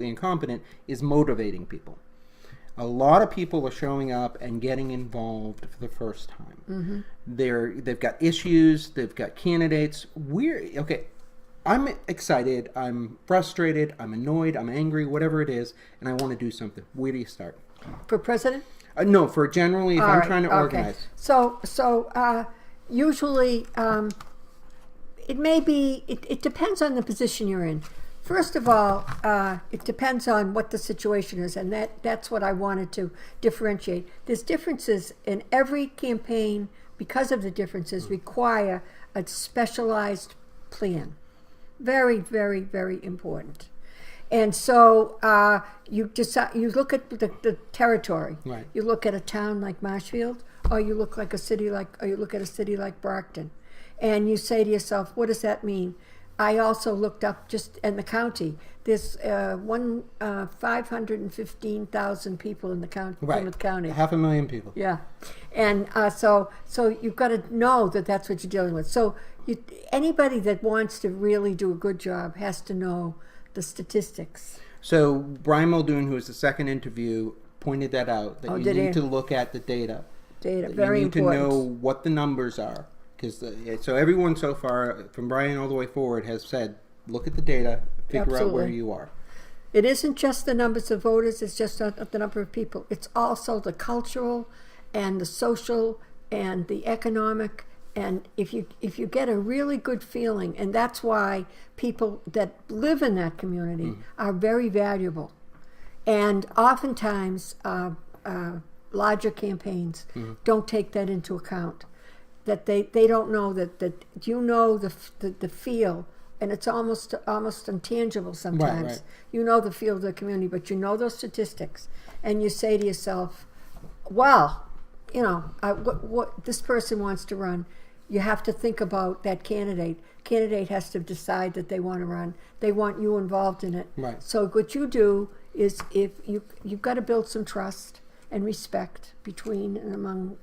incompetent is motivating people. A lot of people are showing up and getting involved for the first time. They've got issues. They've got candidates. I'm excited. I'm frustrated. I'm annoyed. I'm angry. Whatever it is, and I want to do something. Where do you start? For president? No, for generally, if I'm trying to organize. So usually it may be. It depends on the position you're in. First of all, it depends on what the situation is, and that's what I wanted to differentiate. There's differences in every campaign because of the differences require a specialized plan. Very, very, very important. And so you look at the territory. Right. You look at a town like Marshfield, or you look at a city like Brockton, and you say to yourself, what does that mean? I also looked up just in the county. There's 515,000 people in the county. Right. Plymouth County. 500,000 people. Yeah, and so you've got to know that that's what you're dealing with. So anybody that wants to really do a good job has to know the statistics. So Brian Muldoon, who was the second interview, pointed that out, that you need to look at the data. Very important. You need to know what the numbers are. So everyone so far, from Brian all the way forward, has said, look at the data, figure out where you are. It isn't just the numbers of voters, it's just not the number of people. It's also the cultural and the social and the economic. And if you get a really good feeling, and that's why people that live in that community are very valuable. And oftentimes, larger campaigns don't take that into account. That they don't know that you know the feel, and it's almost intangible sometimes. Right. You know the feel of the community, but you know those statistics, and you say to yourself, well, what this person wants to run. You have to think about that candidate. Candidate has to decide that they want to run. They want you involved in it. Right. So what you do is, if you've got to build some trust and respect between and among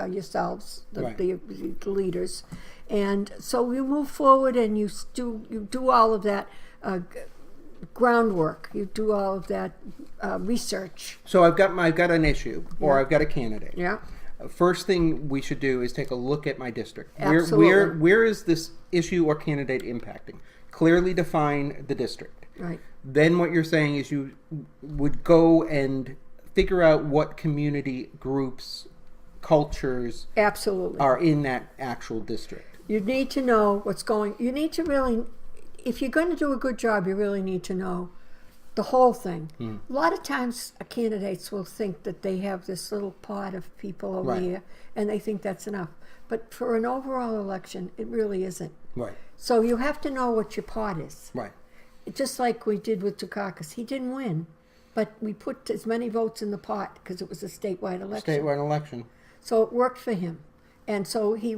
yourselves, the leaders, and so you move forward and you do all of that groundwork. You do all of that research. So I've got an issue, or I've got a candidate. Yeah. First thing we should do is take a look at my district. Absolutely. Where is this issue or candidate impacting? Clearly define the district. Right. Then what you're saying is you would go and figure out what community groups, cultures are in that actual district. You need to know what's going. You need to really, if you're going to do a good job, you really need to know the whole thing. A lot of times candidates will think that they have this little pot of people over here, and they think that's enough. But for an overall election, it really isn't. Right. So you have to know what your pot is. Right. Just like we did with Dukakis. He didn't win, but we put as many votes in the pot because it was a statewide election. So it worked for him. And so he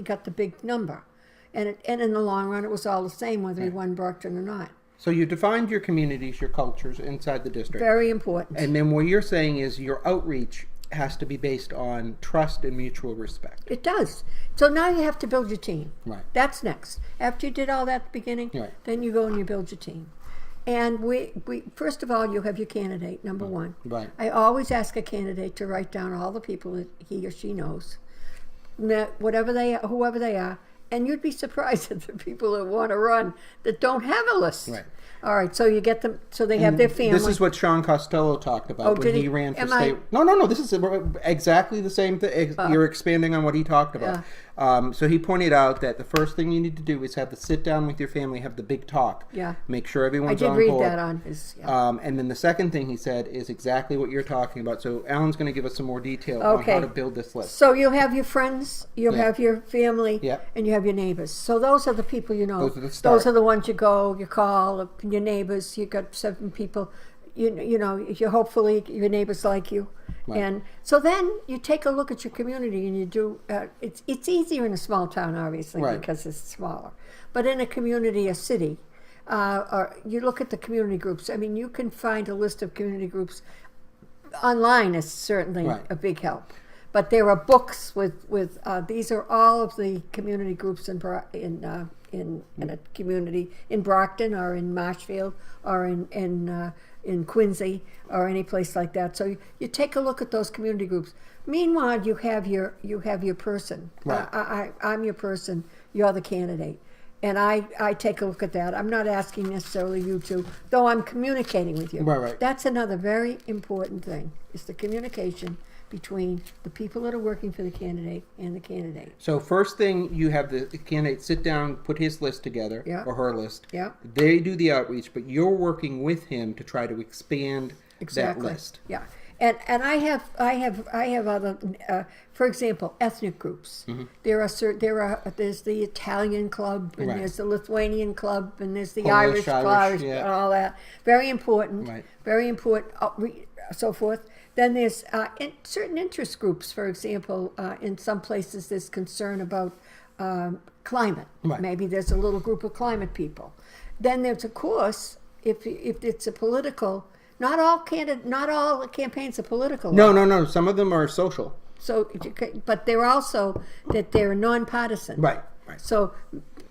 got the big number. And in the long run, it was all the same whether he won Brockton or not. So you defined your communities, your cultures inside the district. Very important. And then what you're saying is your outreach has to be based on trust and mutual respect. It does. So now you have to build your team. Right. That's next. After you did all that at the beginning, then you go and you build your team. And we first of all, you have your candidate, number one. Right. I always ask a candidate to write down all the people that he or she knows, whoever they are, and you'd be surprised at the people that want to run that don't have a list. Right. All right, so you get them, so they have their family. This is what Sean Costello talked about when he ran for state. No, this is exactly the same thing. You're expanding on what he talked about. So he pointed out that the first thing you need to do is have the sit down with your family, have the big talk. Yeah. Make sure everyone's on board. I did read that on his. Yeah. And then the second thing he said is exactly what you're talking about. So Alan's going to give us some more detail on how to build this list. So you'll have your friends, you'll have your family, and you have your neighbors. So those are the people you know. Those are the start. Those are the ones you call, your neighbors. You got 7 people. You know, hopefully your neighbors like you. Right. And so then you take a look at your community and you do, it's easier in a small town, obviously, because it's smaller. But in a community, a city, or you look at the community groups. I mean, you can find a list of community groups. Online is certainly a big help. But there are books with these are all of the community groups in in a community in Brockton or in Marshfield or in Quincy or any place like that. So you take a look at those community groups. Meanwhile, you have your person. Right. I'm your person. You're the candidate. And I take a look at that. I'm not asking necessarily you to, though I'm communicating with you. Right. That's another very important thing, is the communication between the people that are working for the candidate and the candidate. So first thing, you have the candidate sit down, put his list together, Yeah. or her list. Yeah. They do the outreach, but you're working with him to try to expand Exactly. that list. Yeah. And I have other, for example, ethnic groups. Mm-hmm. There's the Italian club, and Right. there's the Lithuanian club, and there's the Polish, Irish club, yeah. and all that. Very important. Right. Very important. So forth. Then there's certain interest groups. For example, in some places there's concern about climate. Right. Maybe there's a little group of climate people. Then there's, of course, if it's a political. Not all campaigns are political. No. Some of them are social. So, but they're also that they're nonpartisan. Right. So,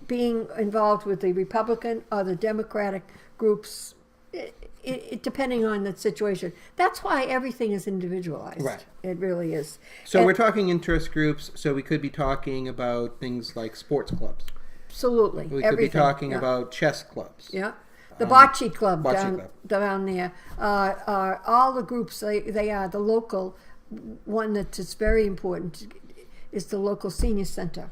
being involved with the Republican or the Democratic groups, it depending on the situation. That's why everything is individualized. Right. It really is. So And- we're talking interest groups. So we could be talking about things like sports clubs. absolutely. We could everything. be talking Yeah. about chess clubs. Yeah. The Bocce Club Bocce down there. All the groups, they are the local one that is very important is the local senior center.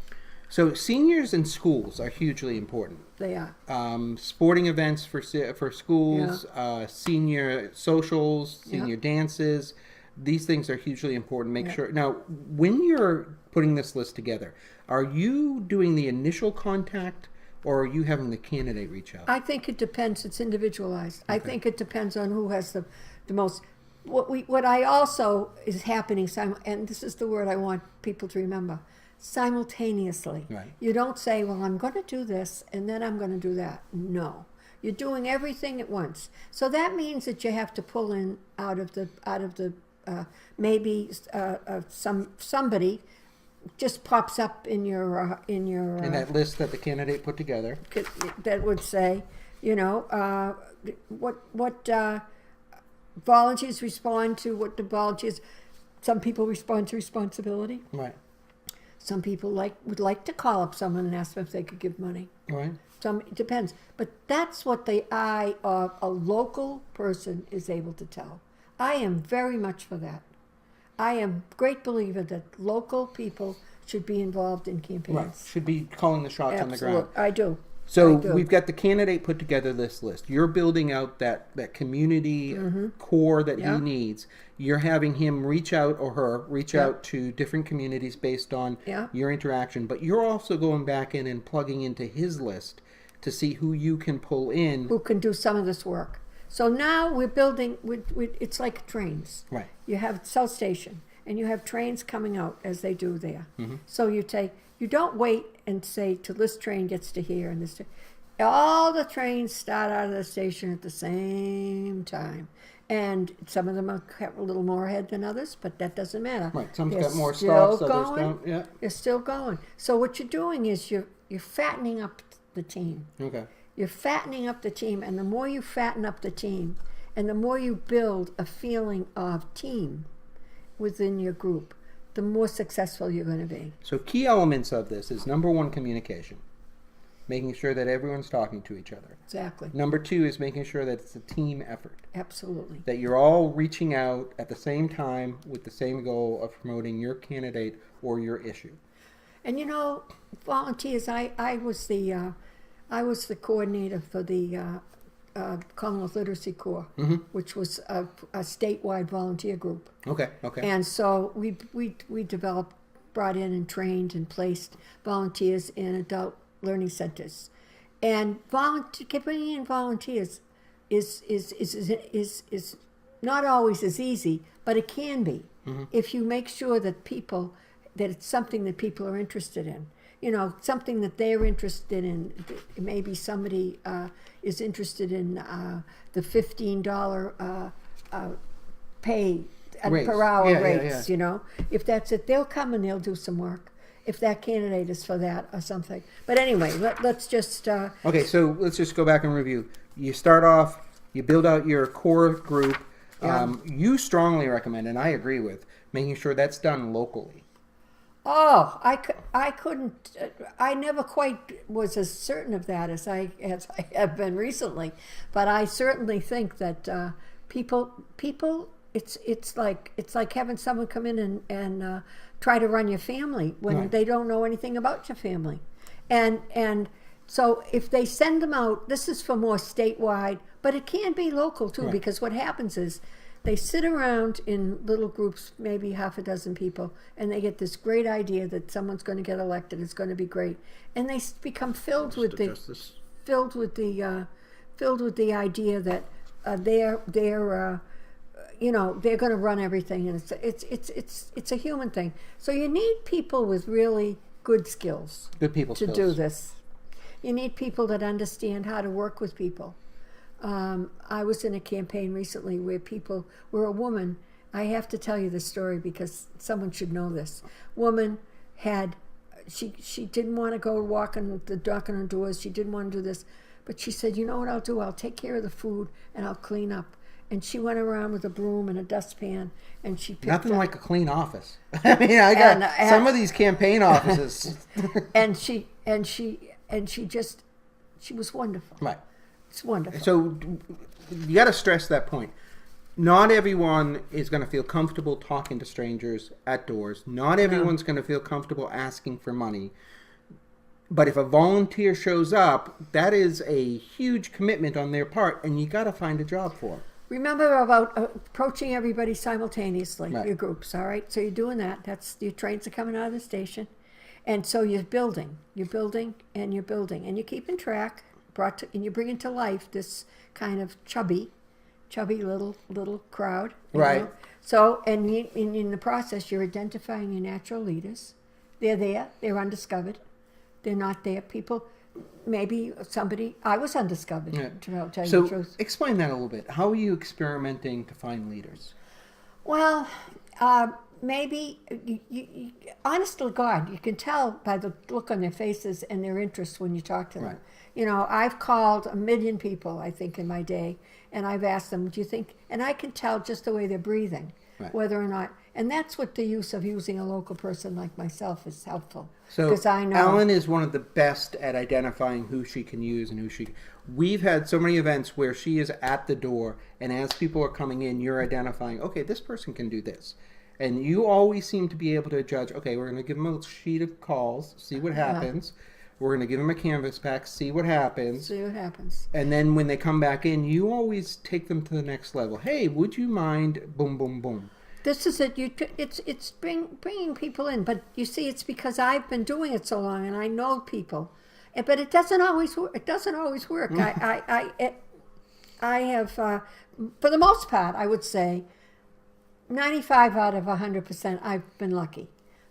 So seniors in schools are hugely important. They are. Sporting events for schools, senior socials, senior dances. These things are hugely important. Make sure. Now, when you're putting this list together, are you doing the initial contact, or are you having the candidate reach out? I think it depends. It's individualized. I think it depends on who has the most. What I also is happening, and this is the word I want people to remember, simultaneously. Right. You don't say, well, I'm going to do this and then I'm going to do that. No. You're doing everything at once. So that means that you have to pull in out of the maybe somebody just pops up in your In that list that the candidate put together. that would say, what volunteers respond to, what the volunteers. Some people respond to responsibility. Right. Some people would like to call up someone and ask them if they could give money. Right. It depends, but that's what the eye of a local person is able to tell. I am very much for that. I am a great believer that local people should be involved in campaigns. Right. Should be calling the shots on the ground. Absolutely, I do. So I do. we've got the candidate put together this list. You're building out that community core that Yeah. he needs. You're having him reach out, or her reach Yeah. out to different communities based on Yeah. your interaction. But you're also going back in and plugging into his list to see who you can pull in. Who can do some of this work. So now we're building, it's like trains. Right. You have South Station, and you have trains coming out as they do there. Mm-hmm. So you don't wait and say till this train gets to here and this. All the trains start out of the station at the same time. And some of them have a little more ahead than others, but that doesn't matter. Right. Some's They're got more still stops, others going. don't. Yeah. They're still going. So what you're doing is you're fattening up the team. Okay. You're fattening up the team, and the more you fatten up the team, and the more you build a feeling of team within your group, the more successful you're going to be. So key elements of this is number one, communication. Making sure that everyone's talking to each other. Exactly. Number two is making sure that it's a team effort. Absolutely. That you're all reaching out at the same time with the same goal of promoting your candidate or your issue. And volunteers. I was the coordinator for the Commonwealth Literacy Corps, which was a statewide volunteer group. Okay. And so we developed, brought in and trained and placed volunteers in adult learning centers. And bringing in volunteers is not always as easy, but it can be if you make sure that it's something that people are interested in. Something that they're interested in. Maybe somebody is interested in the $15 pay Rates. per hour Yeah, rates. yeah. If that's it, they'll come and they'll do some work. if that candidate is for that or something. But anyway, let's just Okay, so let's just go back and review. You start off, you build out your core group. Yeah. You strongly recommend, and I agree with, making sure that's done locally. Oh, I couldn't. I never quite was as certain of that as I have been recently, but I certainly think that people. It's like having someone come in and try to run your family when Right. they don't know anything about your family, and so if they send them out, this is for more statewide, but it can be local too, Right. because what happens is they sit around in little groups, maybe half a dozen people, and they get this great idea that someone's going to get elected. It's going to be great, and they become filled with the idea that they're they're going to run everything, and it's a human thing. So you need people with really good skills Good people to skills. do this. You need people that understand how to work with people. I was in a campaign recently where a woman, I have to tell you this story because someone should know this. Woman she didn't want to go knocking on doors. She didn't want to do this. But she said, you know what I'll do? I'll take care of the food and I'll clean up. And she went around with a broom and a dustpan and she picked Nothing up, like a clean office. I mean, I got And- some of these campaign offices. and she was wonderful. Right. It's wonderful. So you got to stress that point. Not everyone is going to feel comfortable talking to strangers at doors. Not everyone's going to feel comfortable asking for money. But if a volunteer shows up, that is a huge commitment on their part, and you got to find a job for 'em. Remember about approaching everybody simultaneously, Right. your groups, all right? So you're doing that. That's your trains are coming out of the station. And so you're building, and you're keeping track, and you're bringing to life this kind of chubby little crowd. you Right. know? So, and in the process, you're identifying your natural leaders. They're there. They're undiscovered. They're not there. People, maybe I was undiscovered, Yeah. to tell you So the truth. explain that a little bit. How are you experimenting to find leaders? Well, maybe, honest to God, you can tell by the look on their faces and their interest when you talk to them. Right. You know, I've called 1 million people, I think, in my day, and I've asked them, do you think, and I can tell just the way they're breathing, Right. whether or not, and that's what the use of using a local person like myself is helpful. So Because I know. Ellen is one of the best at identifying who she can use and who she. We've had so many events where she is at the door, and as people are coming in, you're identifying, okay, this person can do this. And you always seem to be able to judge, okay, we're going to give them a sheet of calls, see what happens. We're going to give them a canvas pack, see what happens. See what happens. And then when they come back in, you always take them to the next level. Hey, would you mind? Boom, boom, boom. This is it. It's bringing people in, but you see, it's because I've been doing it so long and I know people, but it doesn't always work. It doesn't always work. I have, for the most part, I would say, 95 out of 100%, I've been lucky,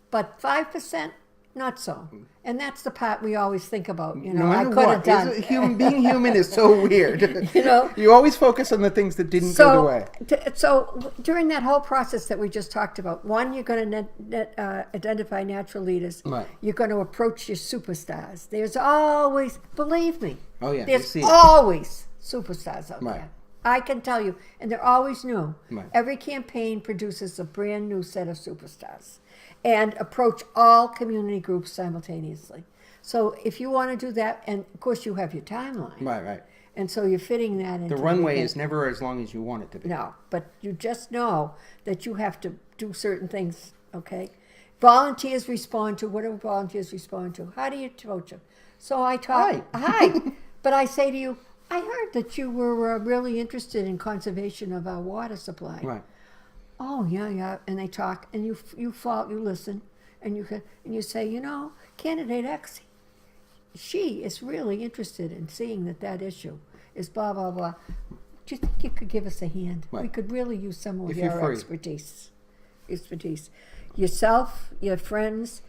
but 5%, not so. And that's the part we always think about. You know, No I matter could have what, done. being human is so weird. You know? You always focus on the things that didn't go the way. So during that whole process that we just talked about, one, you're going to identify natural leaders. Right. You're going to approach your superstars. There's always, believe me, Oh, yeah, you there's see it. always superstars out Right. there. I can tell you, and they're always new. Right. Every campaign produces a brand new set of superstars, and approach all community groups simultaneously. So if you want to do that, and of course you have your timeline. Right, right. And so you're fitting that into The runway weekend. is never as long as you want it to be. No, but you just know that you have to do certain things, okay? Volunteers respond to, what do volunteers respond to? How do you approach them? So I talk, hi. But I say to you, I heard that you were really interested in conservation of our water supply. Right. Oh, yeah. And they talk, and you listen, and you say, you know, candidate X, she is really interested in seeing that issue is blah, blah, blah. Do you think you could give us a hand? Right. We could really use some of If you're your free. expertise. Yourself, your friends,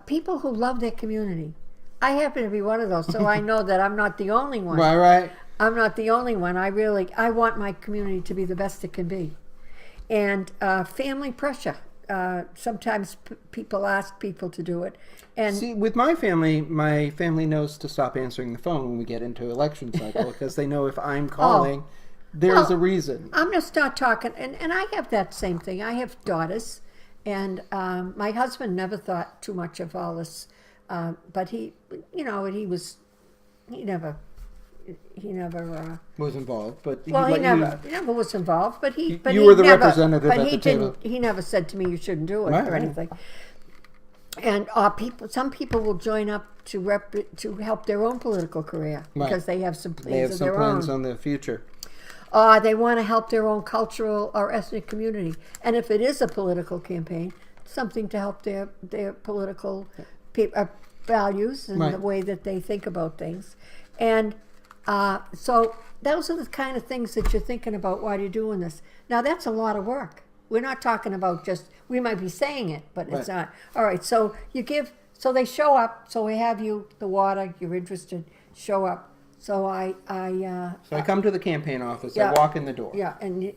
people who love their community. I happen to be one of those, so I know that I'm not the only one. Right. I'm not the only one. I want my community to be the best it can be. And family pressure. sometimes people ask people to do it, and See, with my family knows to stop answering the phone when we get into election cycle because they know if I'm calling, there's a reason. I'm going to start talking, and I have that same thing. I have daughters, and my husband never thought too much of all this, but he never. Was involved, but He never was involved. But he were the never, representative But at he the table. didn't. He never said to me, "You shouldn't do it" Right, or right. anything. And some people will join up to help their own political career Right. because they have some plans They have of some their plans own. on the future. They want to help their own cultural or ethnic community. And if it is a political campaign, something to help their political values and Right. the way that they think about things. And so those are the kind of things that you're thinking about while you're doing this. Now, that's a lot of work. We're not talking about just, we might be saying it, but it's Right. not. All right, so so they show up, so we have you, the water, you're interested, show up. So So I come to the campaign office. Yeah. I walk in the door. yeah, and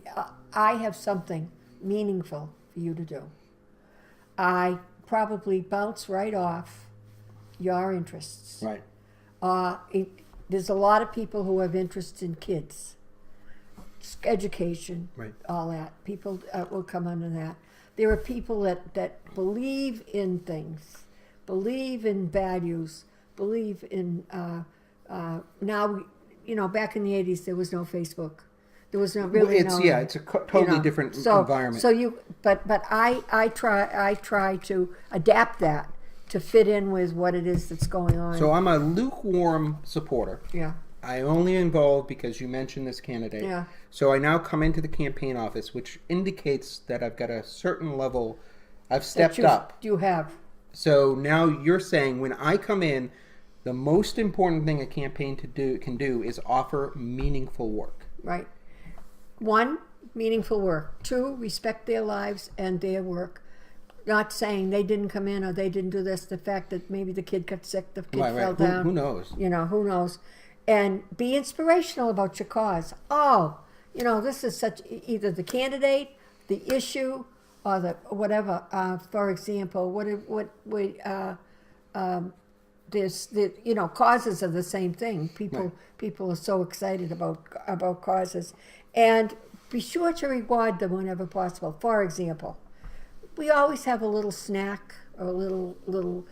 I have something meaningful for you to do. I probably bounce right off your interests. Right. There's a lot of people who have interest in kids, education, Right. all that. People will come under that. There are people that believe in things, believe in values, believe in now. Back in the 80s, there was no Facebook. There was no really It's no. it's a totally different environment. So but I try to adapt that to fit in with what it is that's going on. So I'm a lukewarm supporter. Yeah. I only involved because you mentioned this candidate. Yeah. So I now come into the campaign office, which indicates that I've got a certain level. I've stepped up. You have. So now you're saying when I come in, the most important thing a campaign can do is offer meaningful work. Right. 1, meaningful work. 2, respect their lives and their work. Not saying they didn't come in or they didn't do this. The fact that maybe the kid got sick, the kid fell down. Who knows? Who knows? And be inspirational about your cause. This is such either the candidate, the issue, or the whatever. For example, there's causes are the same thing. People are so excited about causes, and be sure to reward them whenever possible. For example, we always have a little snack or a little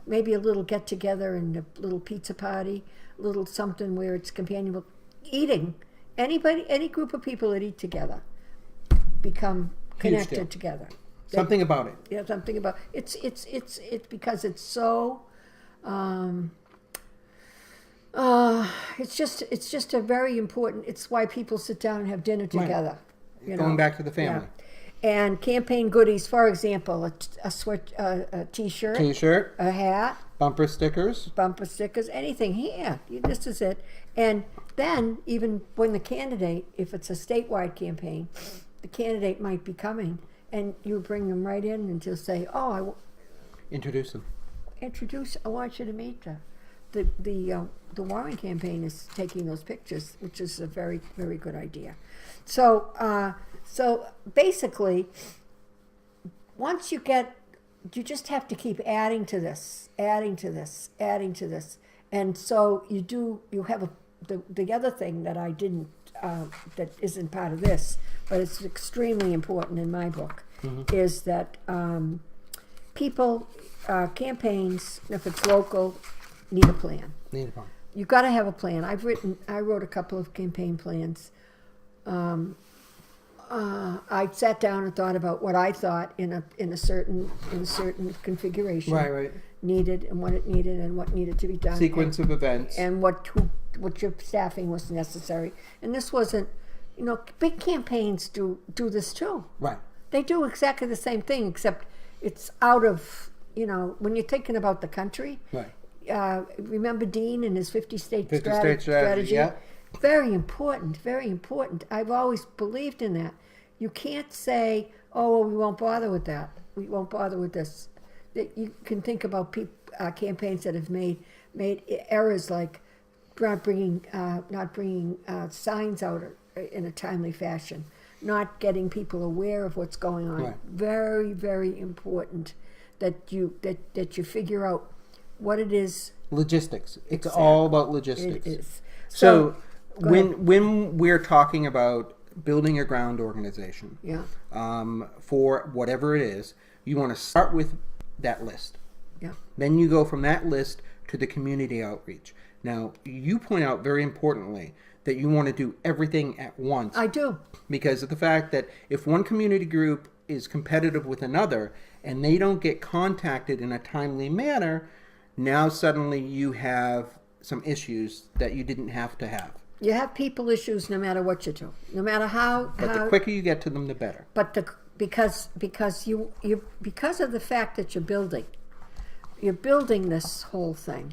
maybe a little get together and a little pizza party, a little something where it's companionable. Eating, any group of people that eat together become connected deal. together. Something about it. Yeah, something about it's because it's so. It's just a very important. It's why people sit down and have dinner together. Going back to the family. Yeah. And campaign goodies, for example, a T-shirt, T-shirt, a hat, bumper stickers. bumper stickers, anything. Here, this is it. And then even when the candidate, if it's a statewide campaign, the candidate might be coming, and you bring them right in and just say, Introduce them. I want you to meet them. The Warren campaign is taking those pictures, which is a very, very good idea. So basically, once you just have to keep adding to this, and so you have the other thing that I didn't that isn't part of this, but it's extremely important in my book, is that people campaigns, if it's local, need a plan. You've got to have a plan. I wrote a couple of campaign plans. I sat down and thought about what I thought in a certain configuration Right. needed and what it needed and what needed to be done. Sequence of events. And what your staffing was necessary. And this wasn't, big campaigns do this too. Right. They do exactly the same thing, except it's out of, when you're thinking about the country. Right. Remember Dean and his 50-state 50-state strategy, yeah. Very important, very important. I've always believed in that. You can't say, we won't bother with that. We won't bother with this. You can think about campaigns that have made errors like not bringing signs out in a timely fashion, not getting people aware of what's going on. Right. Very, very important that you figure out what it is. Logistics. It's Exactly. all about logistics. It is. So go ahead. when we're talking about building a ground organization, Yeah. for whatever it is, you want to start with that list. Yeah. Then you go from that list to the community outreach. Now, you point out very importantly that you want to do everything at once I do. because of the fact that if one community group is competitive with another and they don't get contacted in a timely manner, now suddenly you have some issues that you didn't have to have. You have people issues no matter what you do, no matter how. But the quicker you get to them, the better. But because you because of the fact that you're building this whole thing,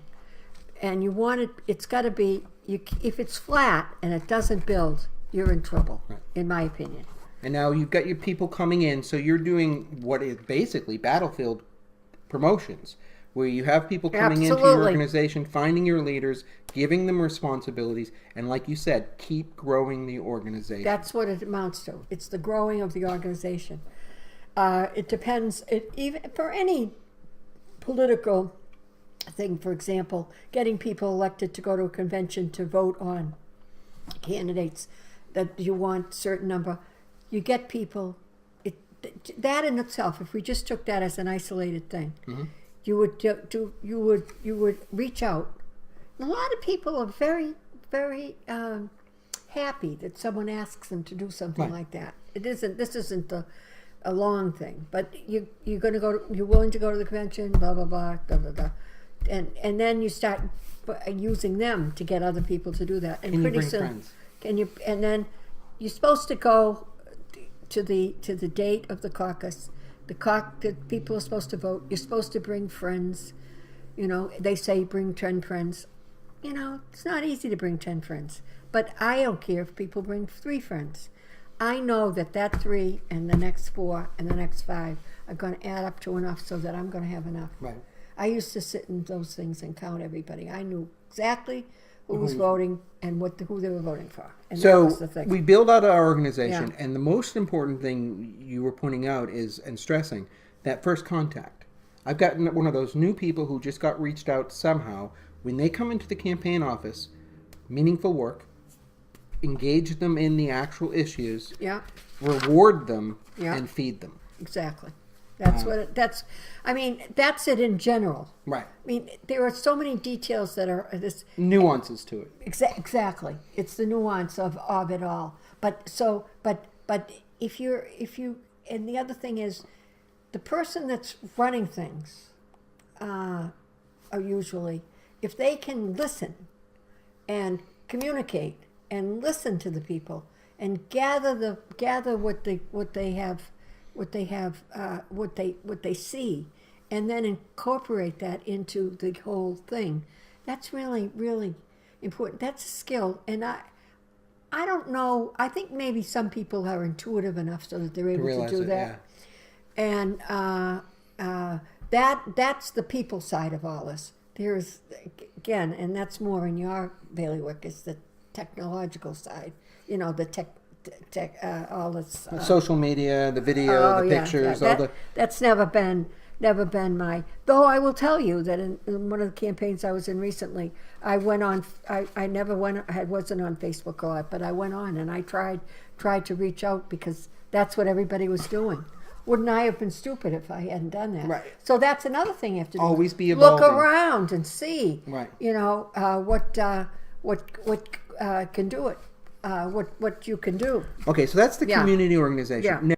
and you want it. It's got to be. If it's flat and it doesn't build, you're in trouble, Right. in my opinion. And now you've got your people coming in, so you're doing what is basically battlefield promotions, where you have people coming into your Absolutely. organization, finding your leaders, giving them responsibilities, and like you said, keep growing the organization. That's what it amounts to. It's the growing of the organization. It depends. Even for any political thing, for example, getting people elected to go to a convention to vote on candidates that you want certain number, you get people. That in itself, if we just took that as an isolated thing, you would reach out. A lot of people are very, very happy that someone asks them to do something Right. like that. This isn't a long thing, but you're going to go. You're willing to go to the convention, blah blah blah, blah blah blah, and then you start using them to get other people to do that. And Can you pretty bring soon, friends? and then you're supposed to go to the date of the caucus. The people are supposed to vote. You're supposed to bring friends. You know, they say bring 10 friends. You know, it's not easy to bring 10 friends. But I don't care if people bring 3 friends. I know that 3 and the next 4 and the next 5 are going to add up to enough so that I'm going to have enough. Right. I used to sit in those things and count everybody. I knew exactly who was voting and who they were voting for. And that So was the thing. we build out our organization, Yeah. and the most important thing you were pointing out is, and stressing, that first contact. I've got one of those new people who just got reached out somehow. When they come into the campaign office, meaningful work, engage them in the actual issues, Yeah. reward them, Yeah. and feed them. Exactly. That's that's it in general. Right. I mean, there are so many details that are this Nuances to it. exactly. It's the nuance of it all. But if you and the other thing is the person that's running things are usually, if they can listen and communicate and listen to the people and gather what they see, and then incorporate that into the whole thing. That's really, really important. That's a skill, and I don't know. I think maybe some people are intuitive enough so that they're able to Realize do it, that. yeah. And that's the people side of all this. There's again, and that's more in your bailiwick, is the technological side. You know, the tech all this Social media, the video, the pictures, all the. that's never been my. Though I will tell you that in one of the campaigns I was in recently, I went on. I never went. I wasn't on Facebook a lot, but I went on and I tried to reach out because that's what everybody was doing. Wouldn't I have been stupid if I hadn't done that? Right. So that's another thing you have to do. Always be Look evolving. around and see. Right. You know what can do it. What you can do. Okay, so that's the Yeah. community organization. Yeah.